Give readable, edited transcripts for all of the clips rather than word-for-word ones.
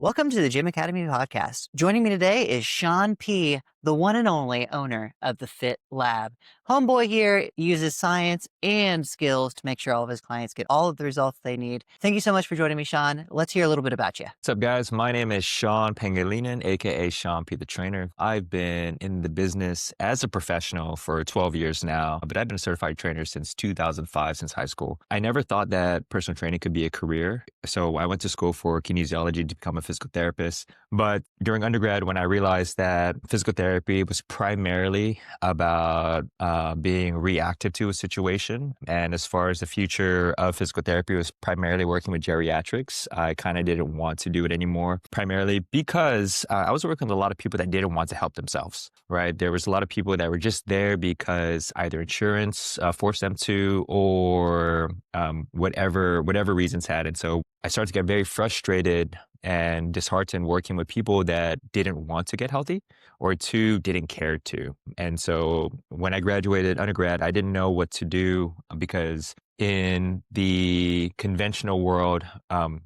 Welcome to the Gym Academy podcast. Joining me today is Sean P., the one and only owner of the Fit Lab. Homeboy here uses science and skills to make sure all of his clients get all of the results they need. Thank you so much for joining me, Sean. Let's hear a little bit about you. What's up, guys? My name is Sean Pangelinan, aka Sean P. the Trainer. I've been in the business as a professional for 12 years now, but I've been a certified trainer since 2005, since high school. I never thought that personal training could be a career. So I went to school for kinesiology to become a physical therapist. But during undergrad, when I realized that physical therapy was primarily about being reactive to a situation, and as far as the future of physical therapy was primarily working with geriatrics, I kind of didn't want to do it anymore, primarily because I was working with a lot of people that didn't want to help themselves, right? There was a lot of people that were just there because either insurance forced them to, or whatever reasons had. And so I started to get very frustrated and disheartened working with people that didn't want to get healthy, or two, didn't care to. And so when I graduated undergrad, I didn't know what to do because in the conventional world,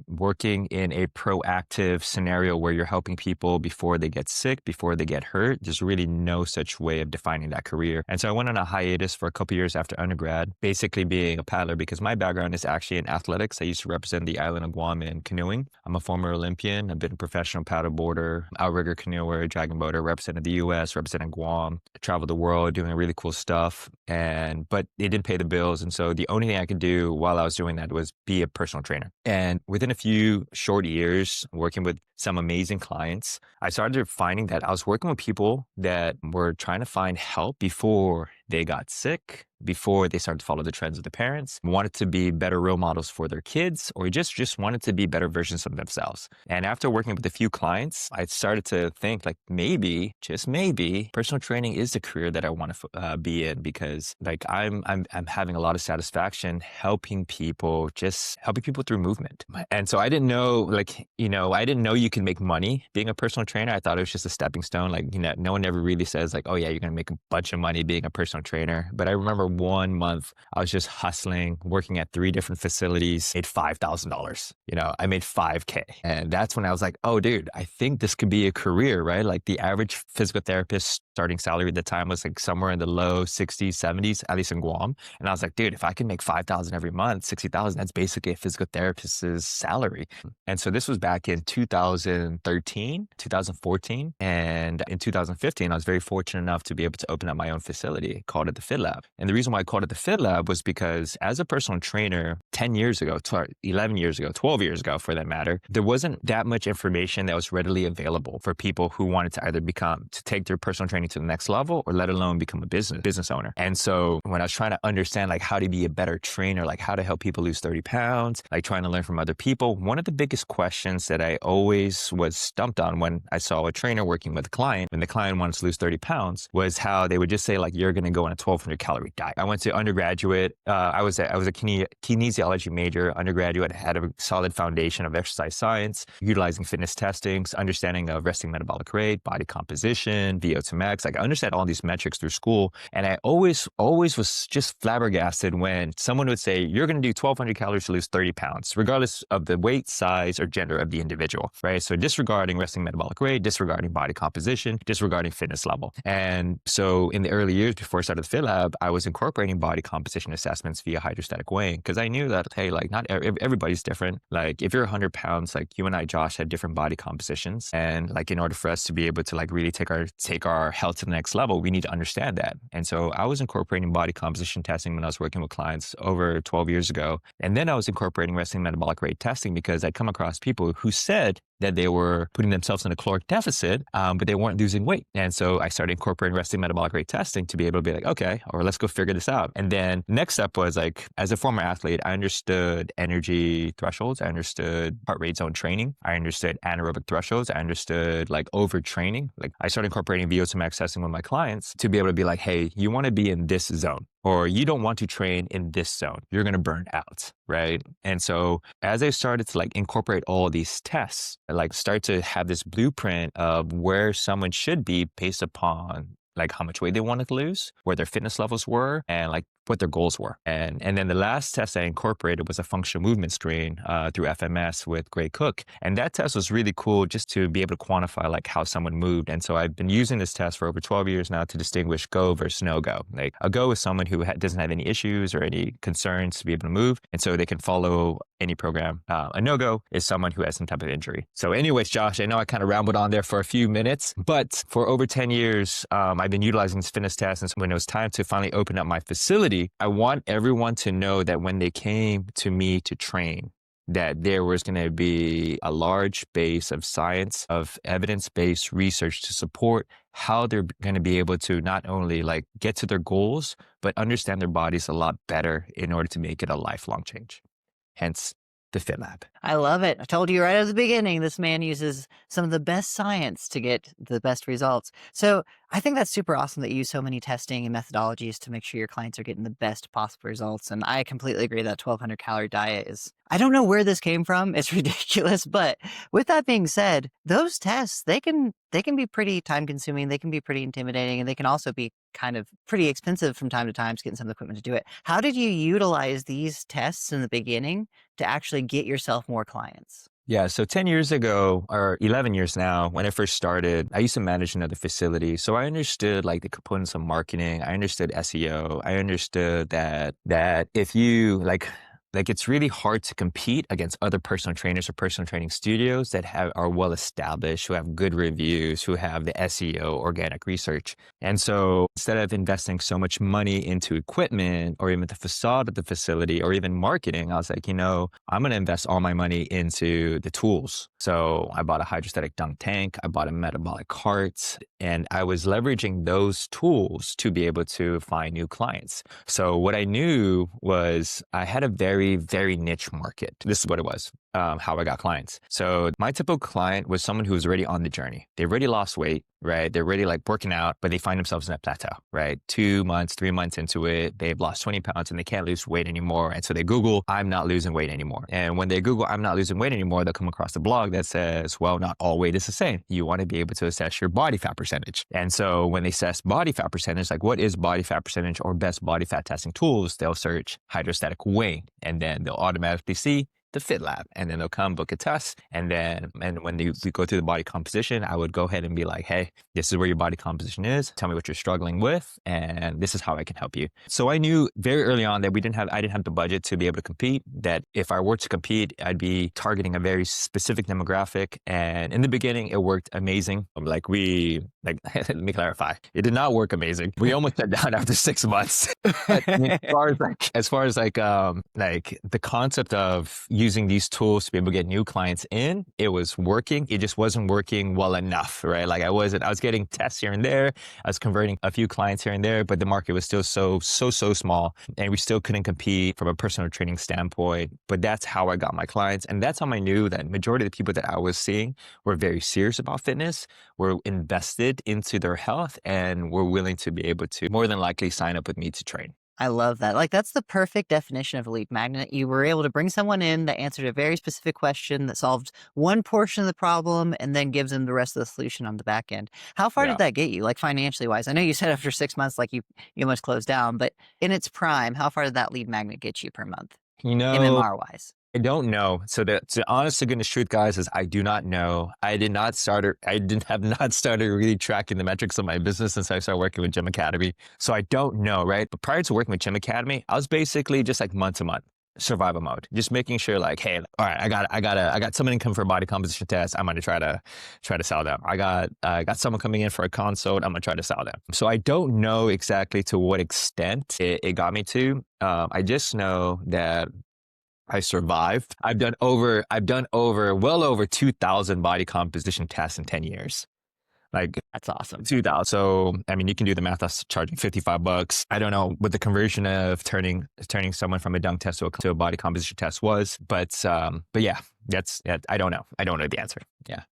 working in a proactive scenario where you're helping people before they get sick, before they get hurt, there's really no such way of defining that career. And so I went on a hiatus for a couple years after undergrad, basically being a paddler because my background is actually in athletics. I used to represent the island of Guam in canoeing. I'm a former Olympian. I've been a professional paddleboarder, outrigger canoeer, dragon boater, represented the US, represented Guam, traveled the world doing really cool stuff. But it didn't pay the bills. And so the only thing I could do while I was doing that was be a personal trainer. And within a few short years, working with some amazing clients, I started finding that I was working with people that were trying to find help before they got sick, before they started to follow the trends of their parents, wanted to be better role models for their kids, or just wanted to be better versions of themselves. And after working with a few clients, I started to think like maybe, just maybe, personal training is the career that I want to be in, because like I'm having a lot of satisfaction helping people through movement. And so I didn't know, I didn't know you can make money being a personal trainer. I thought it was just a stepping stone. No one ever really says like, oh yeah, you're going to make a bunch of money being a personal trainer. But I remember 1 month I was just hustling, working at 3 different facilities, made $5,000. I made $5K. And that's when I was like, oh dude, I think this could be a career, right? Like the average physical therapist starting salary at the time was like somewhere in the low 60s, 70s, at least in Guam. And I was like, dude, if I can make $5,000 every month, $60,000, that's basically a physical therapist's salary. And so this was back in 2013, 2014. And in 2015, I was very fortunate enough to be able to open up my own facility, called it the Fit Lab. And the reason why I called it the Fit Lab was because as a personal trainer 10 years ago, 11 years ago, 12 years ago for that matter, there wasn't that much information that was readily available for people who wanted to either take their personal training to the next level, or let alone become a business owner. And so when I was trying to understand like how to be a better trainer, like how to help people lose 30 pounds, like trying to learn from other people, one of the biggest questions that I always was stumped on when I saw a trainer working with a client, when the client wanted to lose 30 pounds, was how they would just say like, you're going to go on a 1,200 calorie diet. I went to undergraduate. I was a kinesiology major, undergraduate, had a solid foundation of exercise science, utilizing fitness testings, understanding of resting metabolic rate, body composition, VO2 max. Like I understand all these metrics through school. And I always was just flabbergasted when someone would say, you're going to do 1,200 calories to lose 30 pounds, regardless of the weight, size, or gender of the individual, right? So disregarding resting metabolic rate, disregarding body composition, disregarding fitness level. And so in the early years before I started the Fit Lab, I was incorporating body composition assessments via hydrostatic weighing, because I knew that, hey, like not everybody's different. Like if you're 100 pounds, like you and I, Josh, had different body compositions. And like in order for us to be able to like really take our health to the next level, we need to understand that. And so I was incorporating body composition testing when I was working with clients over 12 years ago. And then I was incorporating resting metabolic rate testing because I'd come across people who said that they were putting themselves in a caloric deficit, but they weren't losing weight. And so I started incorporating resting metabolic rate testing to be able to be like, okay, or let's go figure this out. And then next step was like, as a former athlete, I understood energy thresholds. I understood heart rate zone training. I understood anaerobic thresholds. I understood like overtraining. Like I started incorporating VO2 max testing with my clients to be able to be like, hey, you want to be in this zone, or you don't want to train in this zone. You're going to burn out, right? And so as I started to like incorporate all these tests, I like start to have this blueprint of where someone should be based upon like how much weight they wanted to lose, where their fitness levels were, and like what their goals were. And then the last test I incorporated was a functional movement screen through FMS with Gray Cook. And that test was really cool just to be able to quantify like how someone moved. And so I've been using this test for over 12 years now to distinguish go versus no go. Like a go is someone who doesn't have any issues or any concerns to be able to move. And so they can follow any program. A no-go is someone who has some type of injury. So anyways, Josh, I know I kind of rambled on there for a few minutes, but for over 10 years, I've been utilizing this fitness test. And so when it was time to finally open up my facility, I want everyone to know that when they came to me to train, that there was going to be a large base of science, of evidence-based research to support how they're going to be able to not only like get to their goals, but understand their bodies a lot better in order to make it a lifelong change. Hence the Fit Lab. I love it. I told you right at the beginning, this man uses some of the best science to get the best results. So I think that's super awesome that you use so many testing and methodologies to make sure your clients are getting the best possible results. And I completely agree that 1,200 calorie diet is, I don't know where this came from. It's ridiculous. But with that being said, those tests, they can be pretty time consuming. They can be pretty intimidating, and they can also be kind of pretty expensive from time to time, getting some equipment to do it. How did you utilize these tests in the beginning to actually get yourself more clients? Yeah, so 10 years ago, or 11 years now, when I first started, I used to manage another facility. So I understood like the components of marketing. I understood SEO. I understood that if you like it's really hard to compete against other personal trainers or personal training studios that are well established, who have good reviews, who have the SEO, organic research. And so instead of investing so much money into equipment or even the facade of the facility or even marketing, I was like, I'm going to invest all my money into the tools. So I bought a hydrostatic dunk tank, I bought a metabolic cart, and I was leveraging those tools to be able to find new clients. So what I knew was I had a very niche market. This is what it was, how I got clients. So my typical client was someone who was already on the journey. They've already lost weight, right? They're already like working out, but they find themselves in a plateau, right? 2 months, 3 months into it, they've lost 20 pounds and they can't lose weight anymore. And so they Google, I'm not losing weight anymore. And when they Google, I'm not losing weight anymore, they'll come across a blog that says, well, not all weight is the same. You want to be able to assess your body fat percentage. And so when they assess body fat percentage, like what is body fat percentage or best body fat testing tools, they'll search hydrostatic weighing, and then they'll automatically see the Fit Lab, and then they'll come book a test. And when we go through the body composition, I would go ahead and be like, hey, this is where your body composition is. Tell me what you're struggling with, and this is how I can help you. So I knew very early on that I didn't have the budget to be able to compete, that if I were to compete, I'd be targeting a very specific demographic. And in the beginning, it worked amazing. Let me clarify. It did not work amazing. We almost shut down after 6 months. But as far as the concept of using these tools to be able to get new clients in, it was working. It just wasn't working well enough, right? Like I was getting tests here and there. I was converting a few clients here and there, but the market was still so small, and we still couldn't compete from a personal training standpoint. But that's how I got my clients. And that's how I knew that majority of the people that I was seeing were very serious about fitness, were invested into their health, and were willing to be able to more than likely sign up with me to train. I love that. Like, that's the perfect definition of a lead magnet. You were able to bring someone in that answered a very specific question that solved one portion of the problem and then gives them the rest of the solution on the back end. How far did that get you, like financially wise? I know you said after 6 months, like you almost closed down, but in its prime, how far did that lead magnet get you per month, MMR wise? I don't know. So the honest to goodness truth, guys, is I do not know. I have not started really tracking the metrics of my business since I started working with Gym Academy. So I don't know, right? But prior to working with Gym Academy, I was basically just like month to month survival mode, just making sure like, hey, all right, I got some income for a body composition test. I'm gonna try to sell them. I got someone coming in for a consult. I'm gonna try to sell them. So I don't know exactly to what extent it got me to. I just know that I survived. I've done well over 2,000 body composition tests in 10 years. Like, that's awesome. 2,000. So, I mean, you can do the math. That's charging $55. I don't know what the conversion of turning someone from a dunk test to a body composition test was, but yeah, I don't know. I don't know the answer. Yeah.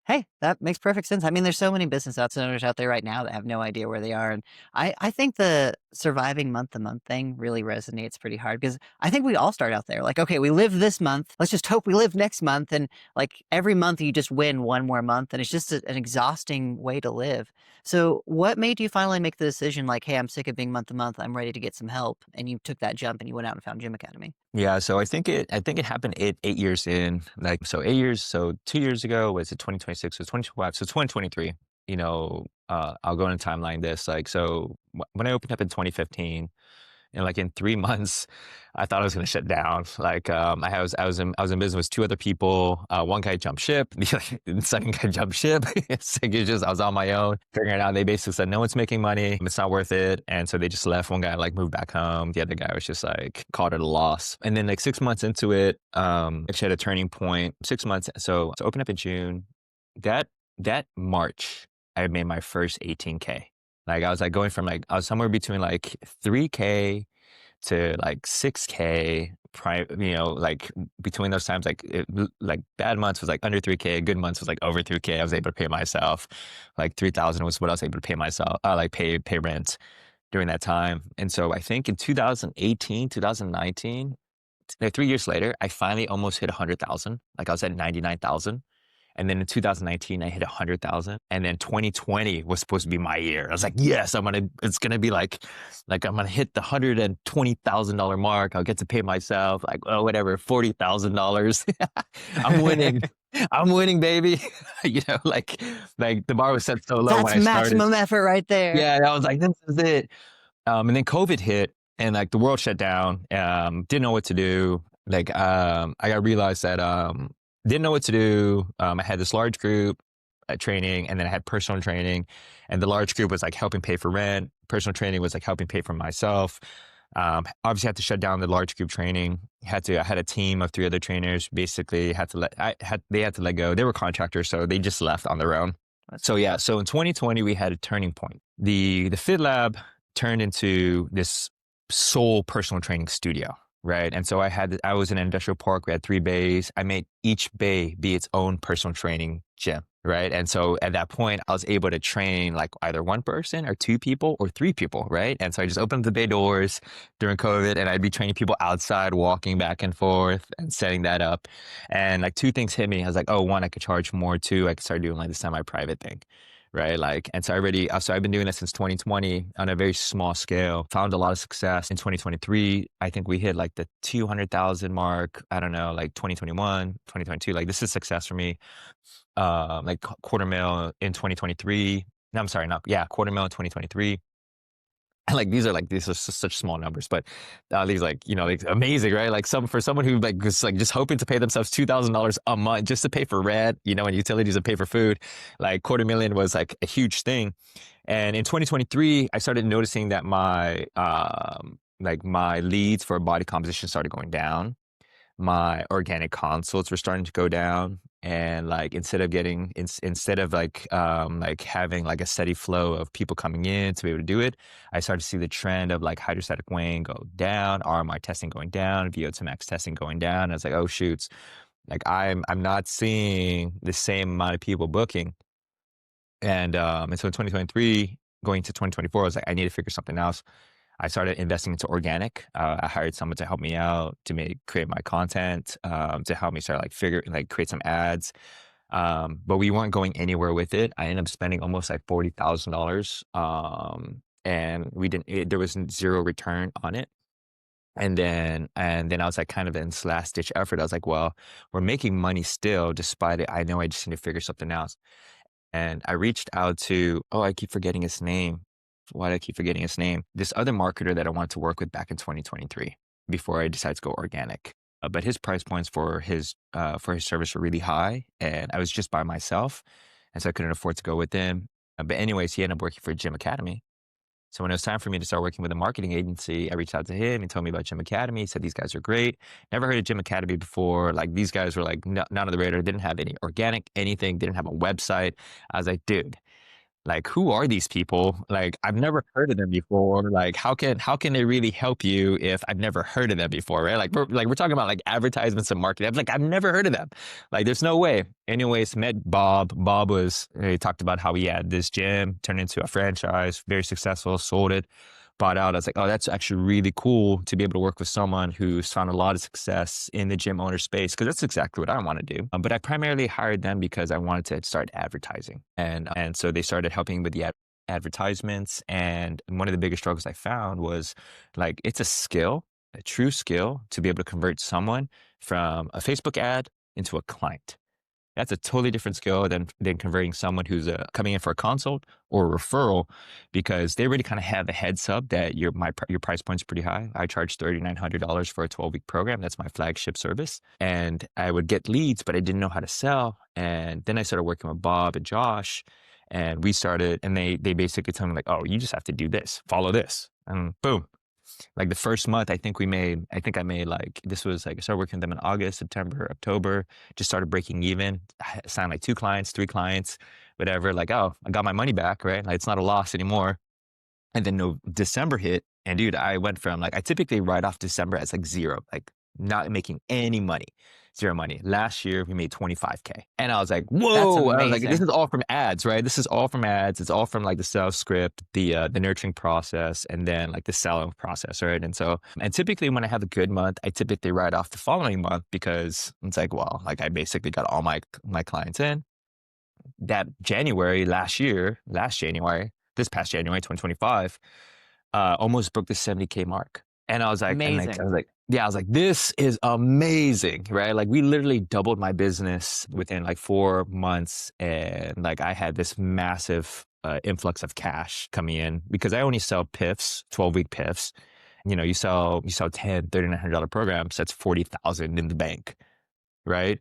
Hey, that makes perfect sense. I mean, there's so many business owners out there right now that have no idea where they are, and I think the surviving month to month thing really resonates pretty hard because I think we all start out there like, okay, we live this month. Let's just hope we live next month, and like every month you just win one more month, and it's just an exhausting way to live. So, what made you finally make the decision? Like, hey, I'm sick of being month to month. I'm ready to get some help, and you took that jump and you went out and found Gym Academy. Yeah, so I think it happened 8 years in. Like, so 8 years, so 2 years ago was it 2026, so 2025, so 2023. I'll go in a timeline this. Like, so when I opened up in 2015, and like in 3 months, I thought I was gonna shut down. Like, I was in business with two other people. One guy jumped ship, the second guy jumped ship. It's just I was on my own figuring it out. They basically said no one's making money, it's not worth it, and so they just left. One guy like moved back home. The other guy was just like called it a loss. And then like 6 months into it, actually had a turning point. 6 months, so to open up in June, that March, I made my first 18K. Like I was like going from like I was somewhere between like 3K to like 6K. Like between those times, like bad months was like under 3K, good months was like over 3K. I was able to pay myself. Like 3,000 was what I was able to pay myself, like pay rent during that time. And so I think in 2018, 2019, like 3 years later, I finally almost hit 100,000. Like I was at 99,000. And then in 2019, I hit 100,000. And then 2020 was supposed to be my year. I was like, yes, it's going to be like I'm going to hit the $120,000 mark. I'll get to pay myself like, oh, whatever, $40,000. I'm winning. I'm winning, baby. Like the bar was set so low when That's I started. maximum effort right there. Yeah, I was like, this is it. And then COVID hit and like the world shut down. Didn't know what to do. I got realized that, didn't know what to do. I had this large group training, and then I had personal training, and the large group was like helping pay for rent. Personal training was like helping pay for myself. Obviously had to shut down the large group training. I had a team of three other trainers. Basically they had to let go. They were contractors, so they just left on their own. That's So yeah, so in 2020 we had a turning point. The Fit Lab turned into this sole personal training studio, right? And so I was in an industrial park. We had 3 bays. I made each bay be its own personal training gym, right? And so at that point, I was able to train like either one person or two people or three people, right? And so I just opened the bay doors during COVID, and I'd be training people outside, walking back and forth and setting that up. And like two things hit me. I was like, oh, one, I could charge more. Two, I could start doing like the semi-private thing. Right. Like, and so I've been doing this since 2020 on a very small scale, found a lot of success in 2023. I think we hit like the 200,000 mark. I don't know, like 2021, 2022, like this is success for me. Like quarter mil in 2023. No, I'm sorry, not, yeah, quarter mil in 2023. Like these are such small numbers, but these like amazing, right? Like for someone who like was like just hoping to pay themselves $2,000 a month just to pay for rent, and utilities and pay for food, like quarter million was like a huge thing. And in 2023, I started noticing that my leads for body composition started going down. My organic consults were starting to go down, and like instead of like having like a steady flow of people coming in to be able to do it, I started to see the trend of like hydrostatic weighing go down, RMR testing going down, VO2 max testing going down. I was like, oh shoots, like I'm not seeing the same amount of people booking. And so in 2023 going to 2024, I was like, I need to figure something else. I started investing into organic. I hired someone to help me out to create my content, to help me start create some ads. But we weren't going anywhere with it. I ended up spending almost like $40,000, and there was zero return on it. And then I was like kind of in this last ditch effort. I was like, well, we're making money still, despite it. I know I just need to figure something else. And I reached out to, oh, I keep forgetting his name. Why do I keep forgetting his name? This other marketer that I wanted to work with back in 2023 before I decided to go organic. But his price points for his service were really high, and I was just by myself, and so I couldn't afford to go with him. But anyways, he ended up working for Gym Academy. So when it was time for me to start working with a marketing agency, I reached out to him. He told me about Gym Academy. He said, these guys are great. Never heard of Gym Academy before. Like these guys were like none of the radar, didn't have any organic anything, didn't have a website. I was like, dude, like, who are these people? Like, I've never heard of them before. Like, how can they really help you if I've never heard of them before, right? Like we're talking about like advertisements and marketing. I'm like, I've never heard of them. Like, there's no way. Anyways, met Bob. He talked about how he had this gym turned into a franchise, very successful, sold it, bought out. I was like, oh, that's actually really cool to be able to work with someone who's found a lot of success in the gym owner space, because that's exactly what I want to do. But I primarily hired them because I wanted to start advertising, and so they started helping with the advertisements. And one of the biggest struggles I found was like, it's a skill, a true skill, to be able to convert someone from a Facebook ad into a client. That's a totally different skill than converting someone who's coming in for a consult or a referral, because they already kind of have a heads up that your price point's pretty high. I charge $3,900 for a 12-week program. That's my flagship service. And I would get leads, but I didn't know how to sell. And then I started working with Bob and Josh, and we started, and they basically told me like, oh, you just have to do this, follow this, and boom. Like the first month, I think I made like, this was like, I started working with them in August, September, October, just started breaking even. I signed like 2 clients, 3 clients, whatever. Like, oh, I got my money back, right? Like, it's not a loss anymore. And then no, December hit, and dude, I went from like, I typically write off December as like zero, like not making any money, zero money. Last year we made 25K, and I was like, That's whoa! I was like, this amazing. is all from ads, right? This is all from ads. It's all from like the sales script, the nurturing process, and then like the selling process, right? And typically when I have a good month, I typically write off the following month, because it's like, well, like I basically got all my clients in. That January last January, this past January 2025, almost broke the 70K mark. And Amazing. yeah, I was like, this is amazing, right? Like, we literally doubled my business within like 4 months. And like, I had this massive influx of cash coming in, because I only sell PIFs, 12-week PIFs. You sell 10, $3,900 programs, that's 40,000 in the bank, right?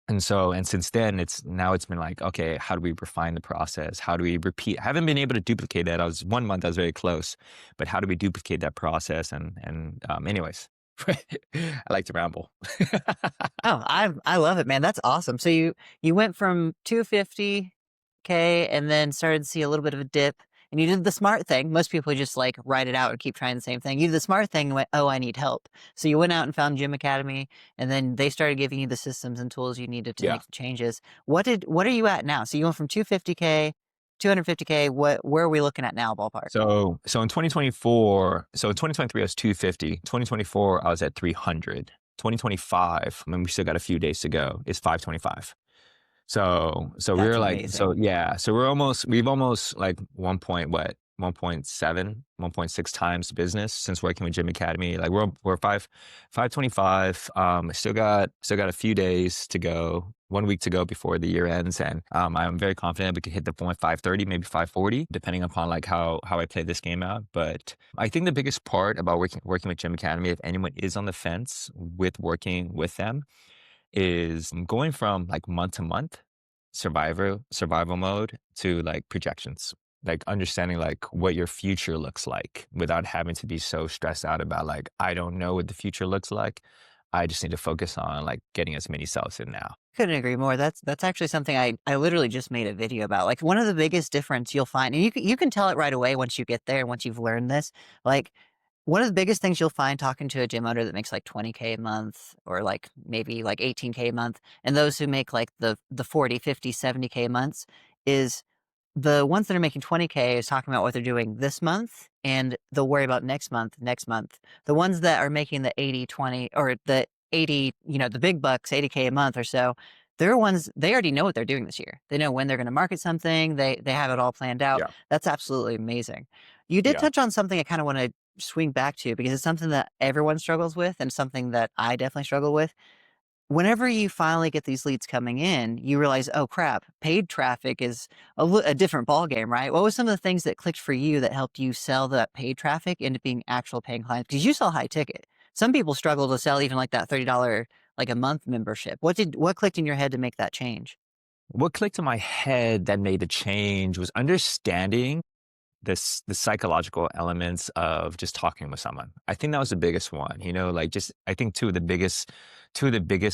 And since then, it's been like, okay, how do we refine the process? How do we repeat? I haven't been able to duplicate that. 1 month, I was very close, but how do we duplicate that process? Anyways, I like to ramble. Oh, I love it, man. That's awesome. So you went from 250K and then started to see a little bit of a dip, and you did the smart thing. Most people just like write it out and keep trying the same thing. You did the smart thing and went, "Oh, I need help." So you went out and found Gym Academy, and then they started giving you the systems and tools you needed to Yeah. make the changes. What are you at now? So you went from 250K, 250K. Where are we looking at now, ballpark? So in 2024, so in 2023, I was 250. 2024, I was at 300. 2025, I mean, we still got a few days to go, is 525. So we That's were like, amazing. so yeah, so we've almost like 1.7, 1.6 times the business since working with Gym Academy. Like, we're 525. Still got a few days to go, 1 week to go before the year ends. And I'm very confident we could hit the point 530, maybe 540, depending upon like how I play this game out. But I think the biggest part about working with Gym Academy, if anyone is on the fence with working with them, is going from like month to month survival mode to like projections, like understanding like what your future looks like without having to be so stressed out about like, I don't know what the future looks like. I just need to focus on like getting as many sales in now. Couldn't agree more. That's actually something I literally just made a video about. Like, one of the biggest difference you'll find, and you can tell it right away once you get there and once you've learned this. Like, one of the biggest things you'll find talking to a gym owner that makes like 20K a month, or like maybe like 18K a month, and those who make like the 40, 50, 70K months, is the ones that are making 20K is talking about what they're doing this month, and they'll worry about next month, next month. The ones that are making the 80, 20, or the 80, the big bucks, 80K a month or so, they're ones, they already know what they're doing this year. They know when they're going to market something. They have it all planned out. Yeah. That's absolutely amazing. You did Yeah. touch on something I kind of want to swing back to, because it's something that everyone struggles with and something that I definitely struggle with. Whenever you finally get these leads coming in, you realize, oh crap, paid traffic is a different ballgame, right? What was some of the things that clicked for you that helped you sell that paid traffic into being actual paying clients? Because you sell high ticket. Some people struggle to sell even like that $30 like a month membership. What clicked in your head to make that change? What clicked in my head that made the change was understanding the psychological elements of just talking with someone. I think that was the biggest one, like, just, I think two of the biggest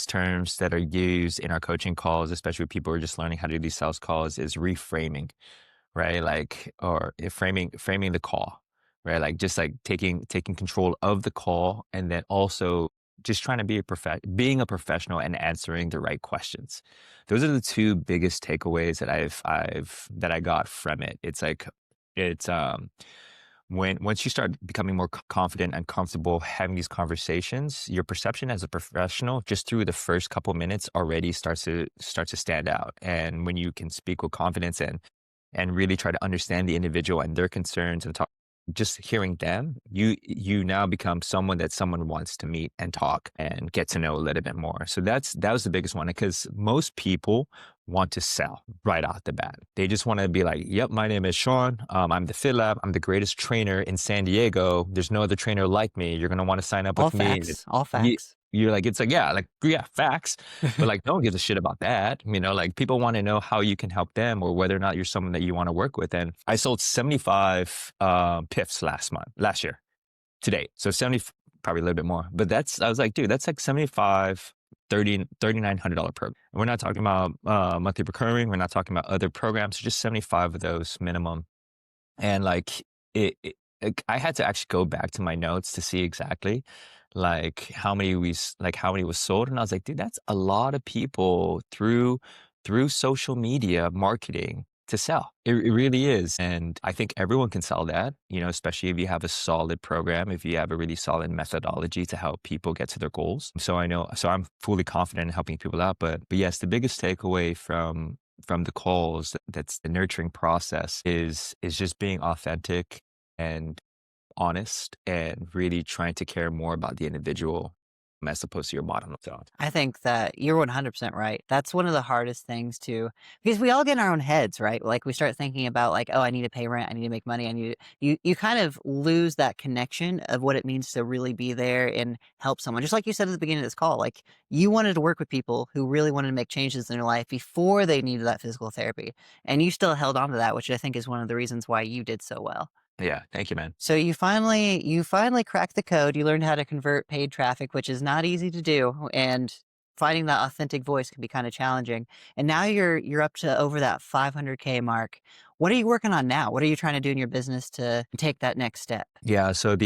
terms that are used in our coaching calls, especially with people who are just learning how to do these sales calls, is reframing. right? Like, or if framing the call, right? Like just like taking control of the call, and then also just trying to be being a professional and answering the right questions. Those are the two biggest takeaways that that I got from it. It's like it's when once you start becoming more confident and comfortable having these conversations, your perception as a professional just through the first couple minutes already starts to stand out. And when you can speak with confidence and really try to understand the individual and their concerns and talk, just hearing them, you now become someone that someone wants to meet and talk and get to know a little bit more. So that was the biggest one, because most people want to sell right off the bat. They just want to be like, yep, my name is Sean. I'm the Fit Lab. I'm the greatest trainer in San Diego. There's no other trainer like me. You're going to want to sign up All with me. facts, all You, facts. you're like, yeah, facts. But like, no one gives a shit about that. Like people want to know how you can help them or whether or not you're someone that you want to work with. And I sold 75 PIFs last year to date. So 70, probably a little bit more. But I was like, dude, that's like 75 $3,900 program. We're not talking about monthly recurring. We're not talking about other programs. Just 75 of those minimum. And like like, I had to actually go back to my notes to see exactly like how many was sold. And I was like, dude, that's a lot of people through social media marketing to sell. It really is. And I think everyone can sell that, especially if you have a solid program, if you have a really solid methodology to help people get to their goals. So I'm fully confident in helping people out. But yes, the biggest takeaway from the calls, that's the nurturing process, is just being authentic and honest and really trying to care more about the individual as opposed to your bottom line. I think that you're 100% right. That's one of the hardest things too, because we all get in our own heads, right? Like we start thinking about like, oh, I need to pay rent, I need to make money, I need to, you kind of lose that connection of what it means to really be there and help someone. Just like you said at the beginning of this call, like you wanted to work with people who really wanted to make changes in their life before they needed that physical therapy. And you still held on to that, which I think is one of the reasons why you did so well. Yeah, thank you, man. So you finally cracked the code. You learned how to convert paid traffic, which is not easy to do, and finding that authentic voice can be kind of challenging. And now you're up to over that 500K mark. What are you working on now? What are you trying to do in your business to take that next step? Yeah, so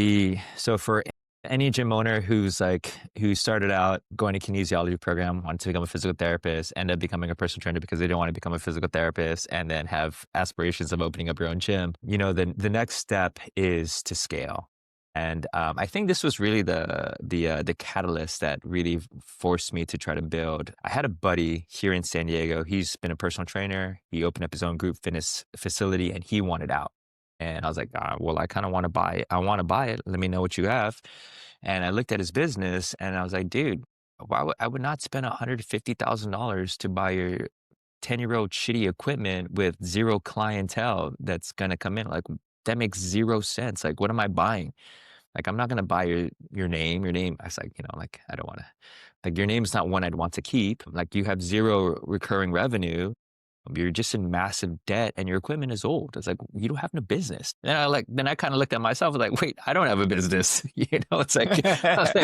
for any gym owner who started out going to kinesiology program, wanted to become a physical therapist, end up becoming a personal trainer because they didn't want to become a physical therapist, and then have aspirations of opening up your own gym, the next step is to scale. And I think this was really the catalyst that really forced me to try to build. I had a buddy here in San Diego. He's been a personal trainer. He opened up his own group fitness facility, and he wanted out. And I was like, well, I kind of want to buy it. I want to buy it. Let me know what you have. And I looked at his business and I was like, dude, I would not spend $150,000 to buy your 10-year-old shitty equipment with zero clientele that's going to come in. Like, that makes zero sense. Like, what am I buying? Like, I'm not going to buy your name. Your name, I was like, like, I don't want to, like, your name is not one I'd want to keep. Like, you have zero recurring revenue. You're just in massive debt and your equipment is old. It's like, you don't have no business. And then I kind of looked at myself, I was like, wait, I don't have a business. It's like, I was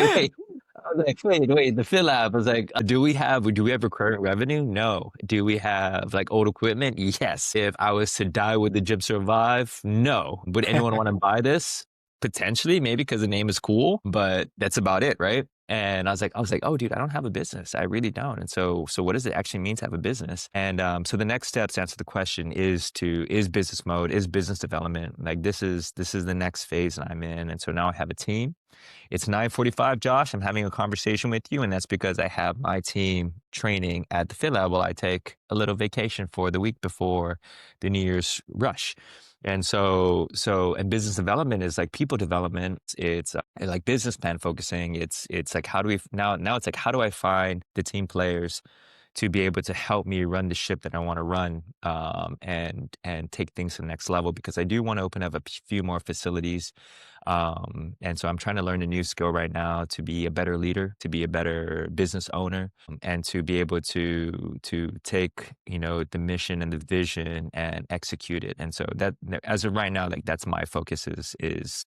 like, wait, the Fit Lab. I was like, do we have recurring revenue? No. Do we have like old equipment? Yes. If I was to die, would the gym survive? No. Would anyone want to buy this? Potentially, maybe because the name is cool, but that's about it, right? And I was like, oh, dude, I don't have a business. I really don't. And so what does it actually mean to have a business? And so the next steps to answer the question is business mode, is business development. Like this is the next phase that I'm in. And so now I have a team. It's 9:45, Josh. I'm having a conversation with you, and that's because I have my team training at the Fit Lab while I take a little vacation for the week before the New Year's rush. And and business development is like people development. It's like business plan focusing. It's like now it's like, how do I find the team players to be able to help me run the ship that I want to run, and take things to the next level, because I do want to open up a few more facilities. And so I'm trying to learn a new skill right now to be a better leader, to be a better business owner, and to be able to take, the mission and the vision and execute it. And so that, as of right now, like that's my focus is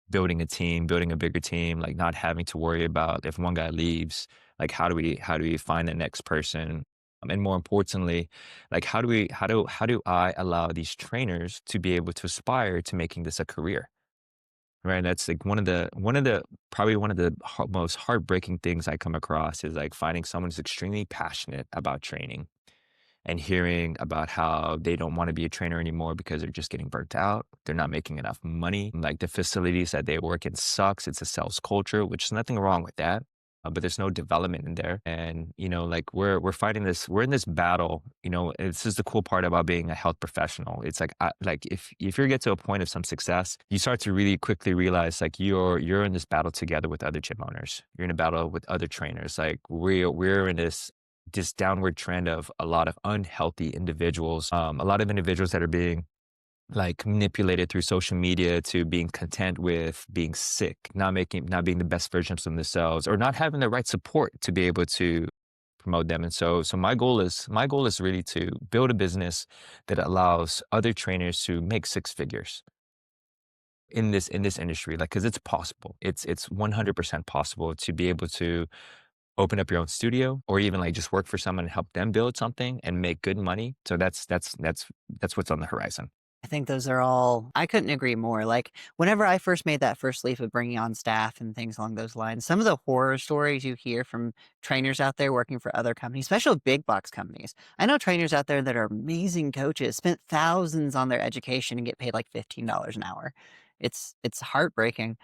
building a team, building a bigger team, like not having to worry about if one guy leaves, like how do we find the next person, And more importantly, like how do I allow these trainers to be able to aspire to making this a career? Right? That's like one of the probably one of the most heartbreaking things I come across is like finding someone who's extremely passionate about training and hearing about how they don't want to be a trainer anymore because they're just getting burnt out. They're not making enough money. Like the facilities that they work in sucks. It's a sales culture, which is nothing wrong with that. But there's no development in there. And, like we're fighting this, we're in this battle, this is the cool part about being a health professional. It's like, like if you get to a point of some success, you start to really quickly realize like you're in this battle together with other gym owners. You're in a battle with other trainers. Like we're in this downward trend of a lot of unhealthy individuals, a lot of individuals that are being like manipulated through social media to being content with being sick, not being the best versions of themselves, or not having the right support to be able to promote them. And so my goal is really to build a business that allows other trainers to make six figures in this industry, like because it's possible. It's 100% possible to be able to open up your own studio or even like just work for someone and help them build something and make good money. So that's what's on the horizon. I think those are all I couldn't agree more. Like, whenever I first made that first leap of bringing on staff and things along those lines, some of the horror stories you hear from trainers out there working for other companies, especially big box companies. I know trainers out there that are amazing coaches, spent thousands on their education and get paid like $15 an hour. It's heartbreaking.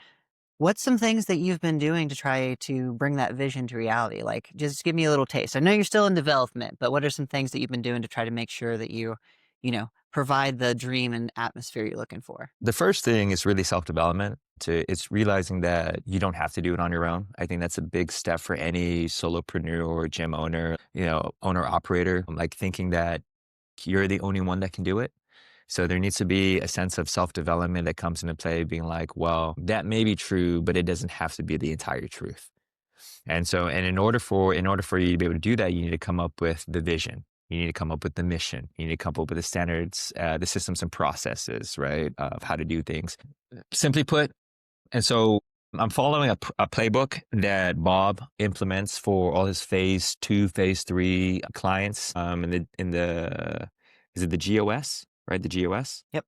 What's some things that you've been doing to try to bring that vision to reality? Like, just give me a little taste. I know you're still in development, but what are some things that you've been doing to try to make sure that provide the dream and atmosphere you're looking for? The first thing is really self-development. It's realizing that you don't have to do it on your own. I think that's a big step for any solopreneur or gym owner, owner operator, like thinking that you're the only one that can do it. So there needs to be a sense of self-development that comes into play, being like, well, that may be true, but it doesn't have to be the entire truth. And in order for you to be able to do that, you need to come up with the vision. You need to come up with the mission. You need to come up with the standards, the systems and processes, right, of how to do things. Simply put, and so I'm following a playbook that Bob implements for all his phase two, phase three clients. Is it the GOS, right? The GOS, Yep.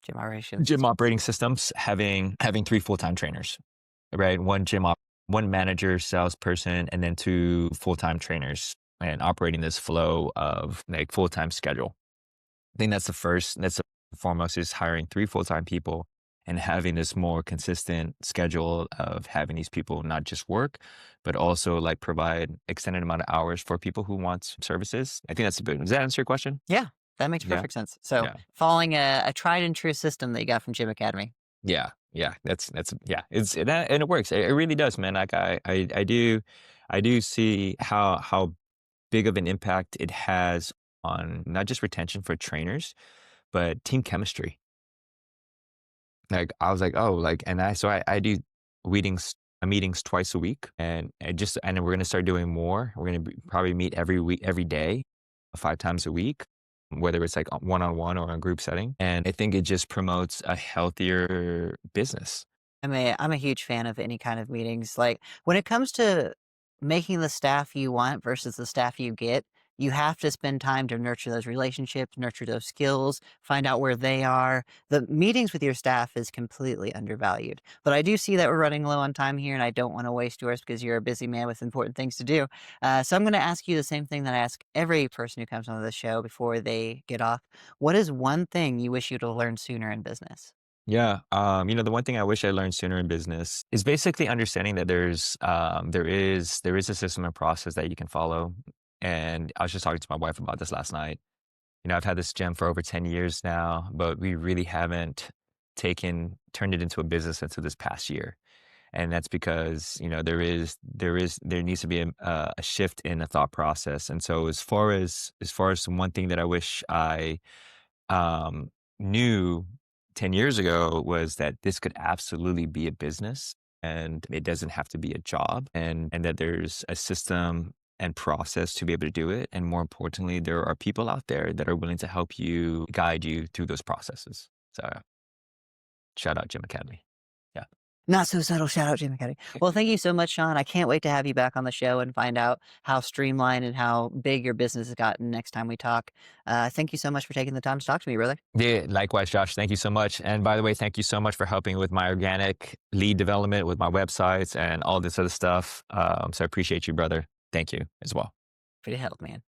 Gym operation gym systems. operating systems, having three full-time trainers, right? One manager, salesperson, and then two full-time trainers, and operating this flow of like full-time schedule. I think that's the foremost, is hiring three full-time people and having this more consistent schedule of having these people not just work, but also like provide extended amount of hours for people who want services. I think that's a big, does that answer your question? Yeah, that makes Yeah. perfect sense. So, Yeah. following a tried and true system that you got from Gym Academy. Yeah, yeah, that's yeah, and it works. It really does, man. Like I do see how big of an impact it has on not just retention for trainers, but team chemistry. Like I was like, oh, like, and I do meetings twice a week, and we're gonna start doing more. We're gonna probably meet every week, every day, 5 times a week, whether it's like one on one or a group setting. And I think it just promotes a healthier business. I'm a huge fan of any kind of meetings. Like, when it comes to making the staff you want versus the staff you get, you have to spend time to nurture those relationships, nurture those skills, find out where they are. The meetings with your staff is completely undervalued. But I do see that we're running low on time here, and I don't want to waste yours because you're a busy man with important things to do. So I'm going to ask you the same thing that I ask every person who comes on the show before they get off. What is one thing you wish you'd have learned sooner in business? Yeah. The one thing I wish I learned sooner in business is basically understanding that there is a system and process that you can follow. And I was just talking to my wife about this last night. I've had this gym for over 10 years now, but we really haven't turned it into a business until this past year. And that's because, there needs to be a shift in the thought process. And so as far as one thing that I wish I knew 10 years ago was that this could absolutely be a business and it doesn't have to be a job, and that there's a system and process to be able to do it. And more importantly, there are people out there that are willing to help you, guide you through those processes. So shout out Gym Academy. Yeah. Not so subtle. Shout out Jim McCuddy. Well, thank you so much, Sean. I can't wait to have you back on the show and find out how streamlined and how big your business has gotten next time we talk. Thank you so much for taking the time to talk to me, brother. Yeah, likewise, Josh. Thank you so much. And by the way, thank you so much for helping with my organic lead development with my websites and all this other stuff. So I appreciate you, brother. Thank you as well. For your help, man.